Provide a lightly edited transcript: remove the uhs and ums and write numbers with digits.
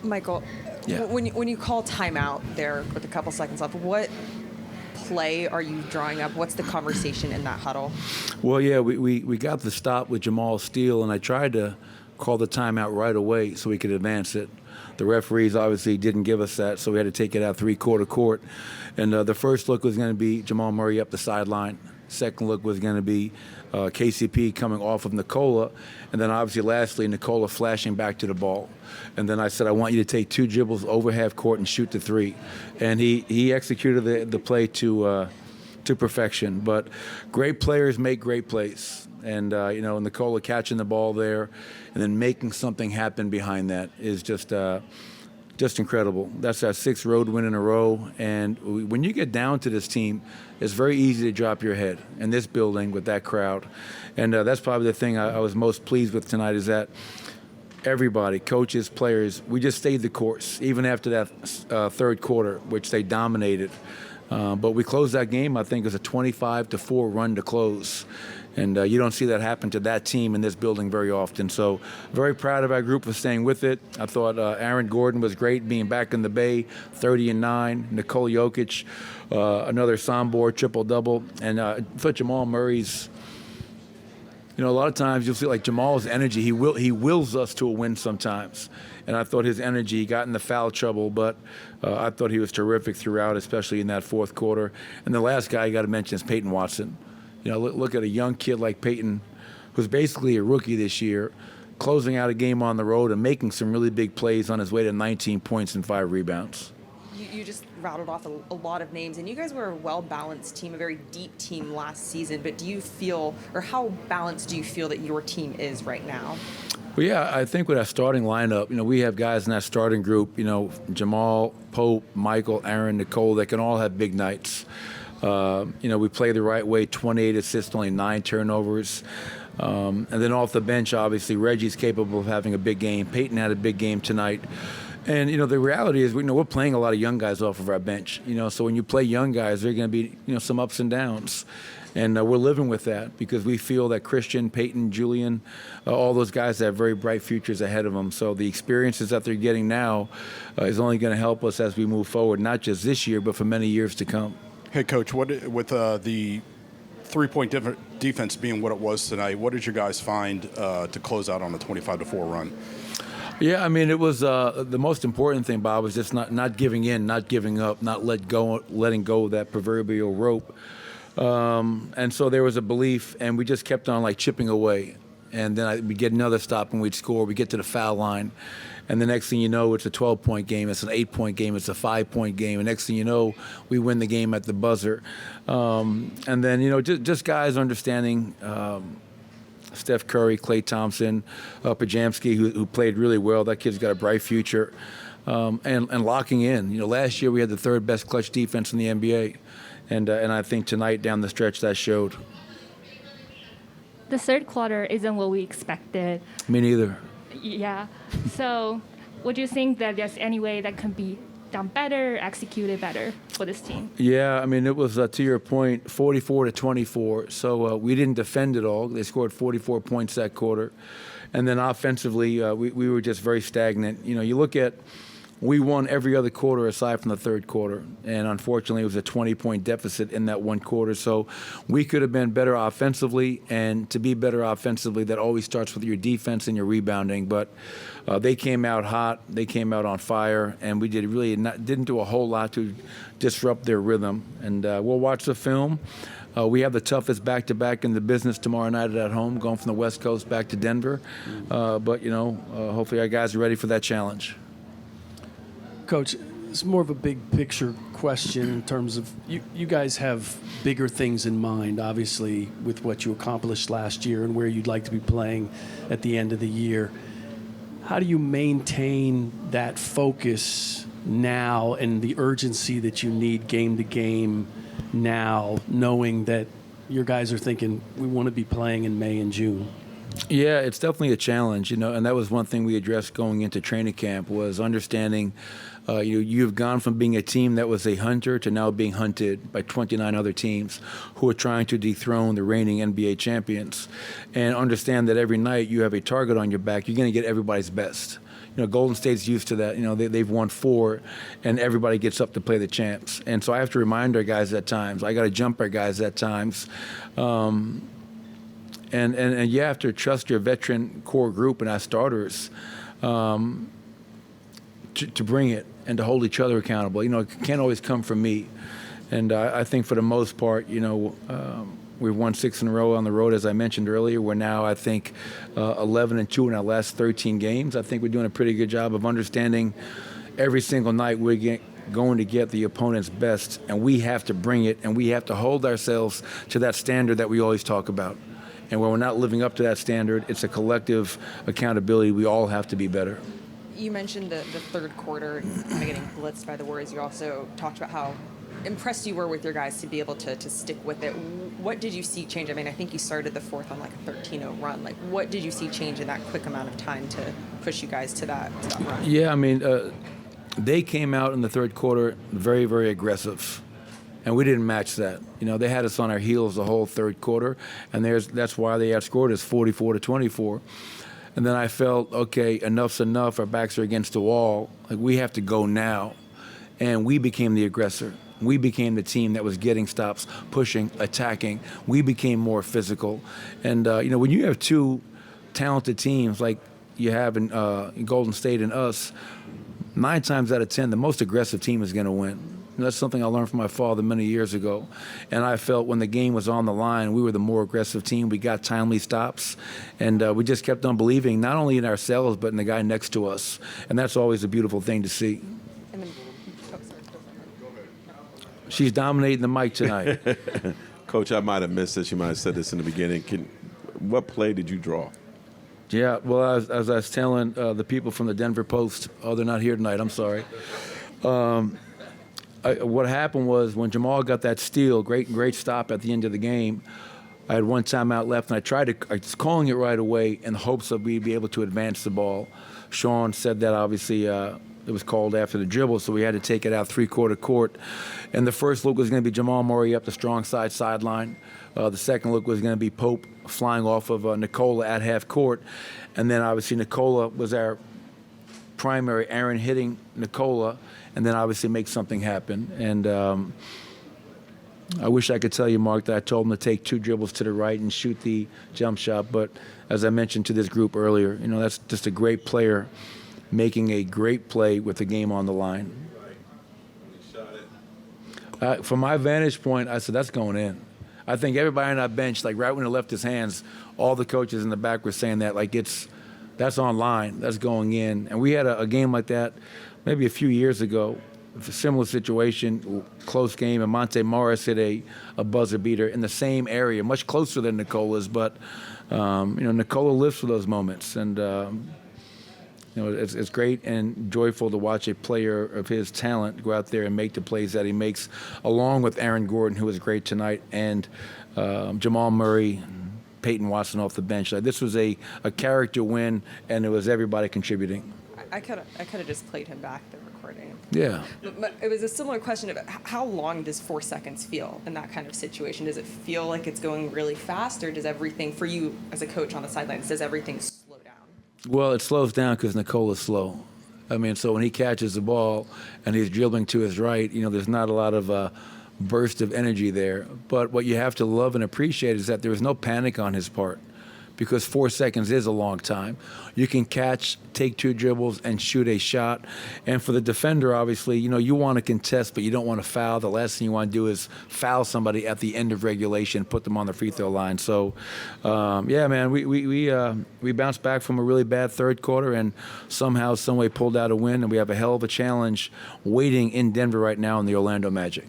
Michael, Yeah. when you call timeout there with a couple seconds left, what play are you drawing up? What's the conversation in that huddle? Well, yeah, we got the stop with Jamal Steele, and I tried to call the timeout right away so we could advance it. The referees obviously didn't give us that, so we had to take it out three-quarter court. And the first look was going to be Jamal Murray up the sideline. Second look was going to be KCP coming off of Nicola. And then obviously lastly, Nicola flashing back to the ball. And then I said, I want you to take 2 dribbles over half court and shoot the 3. And he executed the play to perfection. But great players make great plays. And, Nicola catching the ball there and then making something happen behind that is just incredible. That's our 6th road win in a row. And when you get down to this team, it's very easy to drop your head in this building with that crowd. And that's probably the thing I was most pleased with tonight is that everybody, coaches, players, we just stayed the course, even after that third quarter, which they dominated. But we closed that game, I think it was a 25-4 run to close. And you don't see that happen to that team in this building very often. So very proud of our group for staying with it. I thought Aaron Gordon was great being back in the Bay, 30-9. Nikola Jokic, another Sombor triple-double. And I thought Jamal Murray's, a lot of times you'll see like Jamal's energy, he wills us to a win sometimes. And I thought his energy, he got in the foul trouble, but I thought he was terrific throughout, especially in that fourth quarter. And the last guy you got to mention is Peyton Watson. Look at a young kid like Peyton, who's basically a rookie this year, closing out a game on the road and making some really big plays on his way to 19 points and 5 rebounds. You just rattled off a lot of names, and you guys were a well-balanced team, a very deep team last season. But do you feel, or how balanced do you feel that your team is right now? Well, yeah, I think with our starting lineup, we have guys in that starting group, Jamal, Pope, Michael, Aaron, Nicole, that can all have big nights. We play the right way, 28 assists, only 9 turnovers. And then off the bench, obviously, Reggie's capable of having a big game. Peyton had a big game tonight. And, the reality is, we're playing a lot of young guys off of our bench. So when you play young guys, there are going to be, some ups and downs. And we're living with that because we feel that Christian, Peyton, Julian, all those guys have very bright futures ahead of them. So the experiences that they're getting now is only going to help us as we move forward, not just this year, but for many years to come. Hey, Coach, what with the three-point defense being what it was tonight, what did you guys find to close out on the 25-4 run? Yeah, it was the most important thing, Bob, was just not giving in, not giving up, not letting go of that proverbial rope. And so there was a belief, and we just kept on chipping away. And then we'd get another stop and we'd score. We get to the foul line. And the next thing you know, it's a 12-point game, it's an 8-point game, it's a 5-point game. And next thing you know, we win the game at the buzzer. And then, just guys understanding Steph Curry, Klay Thompson, Pajamski, who played really well. That kid's got a bright future. And locking in. Last year we had the 3rd best clutch defense in the NBA. And I think tonight down the stretch that showed. The third quarter isn't what we expected. Me neither. Yeah. So would you think that there's any way that can be done better, executed better for this team? Yeah, it was, to your point, 44-24. So we didn't defend it all. They scored 44 points that quarter. And then offensively, we were just very stagnant. You look at, we won every other quarter aside from the third quarter. And unfortunately, it was a 20-point deficit in that one quarter. So we could have been better offensively. And to be better offensively, that always starts with your defense and your rebounding. But they came out hot. They came out on fire. And we didn't do a whole lot to disrupt their rhythm. And we'll watch the film. We have the toughest back-to-back in the business tomorrow night at home, going from the West Coast back to Denver. But hopefully our guys are ready for that challenge. Coach, it's more of a big picture question in terms of you guys have bigger things in mind, obviously, with what you accomplished last year and where you'd like to be playing at the end of the year. How do you maintain that focus now and the urgency that you need game to game now, knowing that your guys are thinking we want to be playing in May and June? Yeah, it's definitely a challenge, and that was one thing we addressed going into training camp was understanding you've gone from being a team that was a hunter to now being hunted by 29 other teams who are trying to dethrone the reigning NBA champions. And understand that every night you have a target on your back. You're going to get everybody's best. Golden State's used to that. They've won 4, and everybody gets up to play the champs. And so I have to remind our guys at times. I got to jump our guys at times. And you have to trust your veteran core group and our starters to bring it and to hold each other accountable. It can't always come from me. And I think for the most part, we've won 6 in a row on the road, as I mentioned earlier. We're now, I think, 11-2 in our last 13 games. I think we're doing a pretty good job of understanding every single night we're going to get the opponent's best, and we have to bring it, and we have to hold ourselves to that standard that we always talk about. And when we're not living up to that standard, it's a collective accountability. We all have to be better. You mentioned the third quarter kind of getting blitzed by the Warriors. You also talked about how impressed you were with your guys to be able to stick with it. What did you see change? I mean, I think you started the fourth on like a 13-0 run. Like, what did you see change in that quick amount of time to push you guys to that run? Yeah, I mean, they came out in the third quarter very, very aggressive, and we didn't match that. They had us on our heels the whole third quarter, and that's why they outscored us 44-24. And then I felt, okay, enough's enough. Our backs are against the wall. Like, we have to go now. And we became the aggressor. We became the team that was getting stops, pushing, attacking. We became more physical. And, when you have 2 talented teams like you have in Golden State and us, 9 times out of 10, the most aggressive team is going to win. And that's something I learned from my father many years ago. And I felt when the game was on the line, we were the more aggressive team. We got timely stops. And we just kept on believing, not only in ourselves, but in the guy next to us. And that's always a beautiful thing to see. And then, She's dominating the mic tonight. Coach, I might have missed this. You might have said this in the beginning. What play did you draw? Yeah, well, as I was telling the people from the Denver Post, they're not here tonight, I'm sorry. What happened was when Jamal got that steal, great stop at the end of the game, I had 1 timeout left, and I was calling it right away in the hopes that we'd be able to advance the ball. Sean said that obviously it was called after the dribble, so we had to take it out 3-quarter court. And the first look was going to be Jamal Murray up the strong side sideline. The second look was going to be Pope flying off of Nicola at half court. And then obviously Nicola was our primary, Aaron hitting Nicola, and then obviously make something happen. And I wish I could tell you, Mark, that I told him to take 2 dribbles to the right and shoot the jump shot. But as I mentioned to this group earlier, that's just a great player making a great play with the game on the line. From my vantage point, I said, that's going in. I think everybody on that bench, like right when it left his hands, all the coaches in the back were saying that, like that's on line, that's going in. And we had a game like that maybe a few years ago, a similar situation, close game, and Monte Morris hit a buzzer beater in the same area, much closer than Nicola's, but Nicola lives for those moments. And it's great and joyful to watch a player of his talent go out there and make the plays that he makes, along with Aaron Gordon, who was great tonight, and Jamal Murray, Peyton Watson off the bench. This was a character win, and it was everybody contributing. I could have just played him back the recording. Yeah. But it was a similar question of how long does 4 seconds feel in that kind of situation? Does it feel like it's going really fast, or does everything, for you as a coach on the sidelines, does everything slow down? Well, it slows down because Nicola's slow. I mean, so when he catches the ball and he's dribbling to his right, there's not a lot of burst of energy there. But what you have to love and appreciate is that there was no panic on his part, because 4 seconds is a long time. You can catch, take 2 dribbles, and shoot a shot. And for the defender, obviously, you want to contest, but you don't want to foul. The last thing you want to do is foul somebody at the end of regulation, put them on the free throw line. So, yeah, man, we bounced back from a really bad third quarter and somehow, some way pulled out a win, and we have a hell of a challenge waiting in Denver right now in the Orlando Magic.